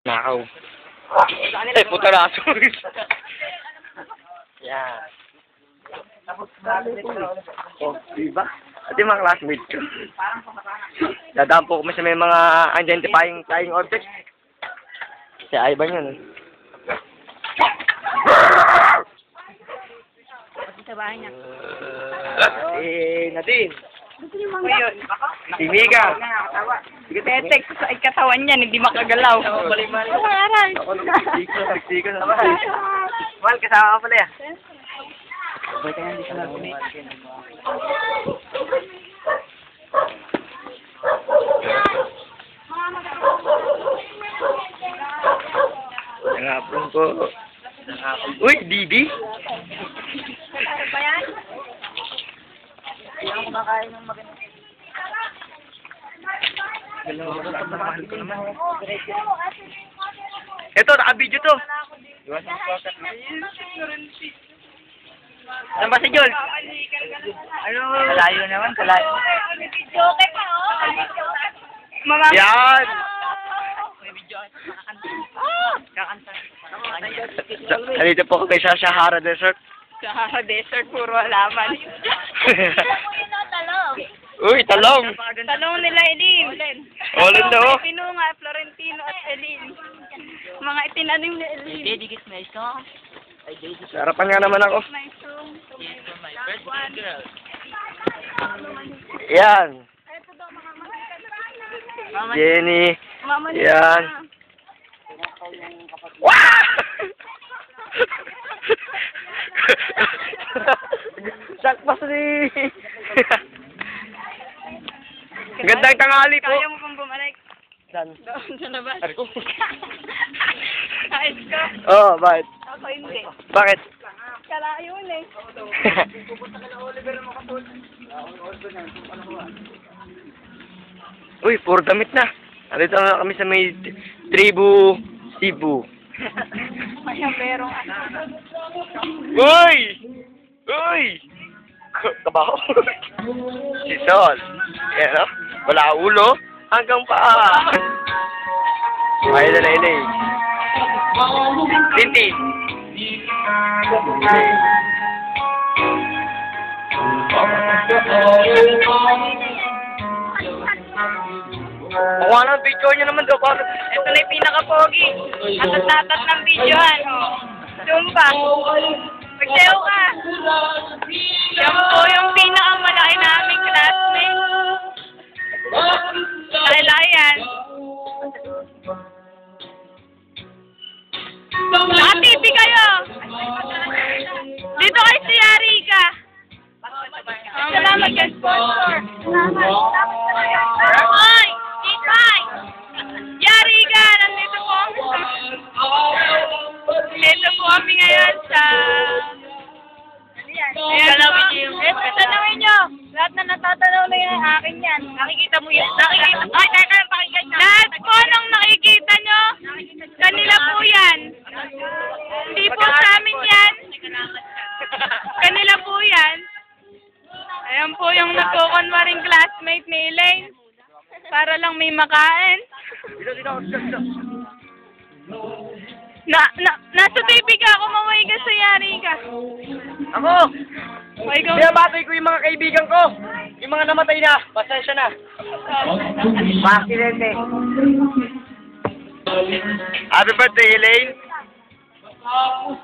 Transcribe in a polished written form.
Nakaw. Ay, puta na aso. Yan. Oh, diba? At yung mga classmates ko. Dadaan po kami sa may mga identifying flying objects. Si Ivan yun. Sa bahay niya. Nadine. Si Mika. Tetek sa ikatawan niya, hindi makagalaw. Pangaral. Siksiko na naman. Mahal, kasama ka pala ya. Ba't kaya hindi ka natin? Nangapon po. Uy, Didi? Ano ba yan? Hindi ako kumakain ng maganda. Ito, naka-video to. Saan ba si Jol? Ano? Kalayo naman, kalayo. Joke pa, oh. Yan! Nandito po kami sa Sahara Desert. Sahara Desert, puro halaman. Uy, talong! Talong nila, Elin. Olin daw. Pinunga, Florentino at Elin. Mga itinanim ni Elin. Sarapan nga naman ako. Yan. Jenny. Yan. Wah! Sakpas ni. Gandang tanghali po. Kaya mo pang bumalik. Saan? Doon sa labas. Ari ko. Ayos ka. Oo, bakit? Ako hindi. Bakit? Kalayo na eh. Uy, puro damit na. Nandito na kami sa may tribu Cebu. Kaya perong Uy! Uy! Kabaho. Si Sol. Yan o. Wala ulo. Hanggang paa. Ay, lalay. Tintin. Kuha ng video niya naman daw. ito na yung pinaka-pogi. Atat-atat ng videohan. Zumba. Magsayaw ka. Yan po yung pinakamalaki naming classmate. Laki-laki yan. Naka-TV kayo. Dito kayo si Yarika. Salamat ka, sponsor. Ay! Ikay! Yarika! Nandito po kami sa... Nandito po kami ngayon sa... Tanawin nyo! Lahat na natatanaw na yan, akin yan. Nakikita mo yan. Ay, kaya pakinggan nyo. Lahat po nung nakikita nyo, kanila po yan. Hindi po sa amin yan. Kanila po yan. Ayan po yung nagkukunwaring classmate ni Elaine. Para lang may makain. Nasa TV ka, kumaway ka sa yari ka. Ako! Binabatoy ko yung mga kaibigan ko. Yung mga namatay na. Pasensya na. Bakit eh. Happy birthday, Elaine. Oh!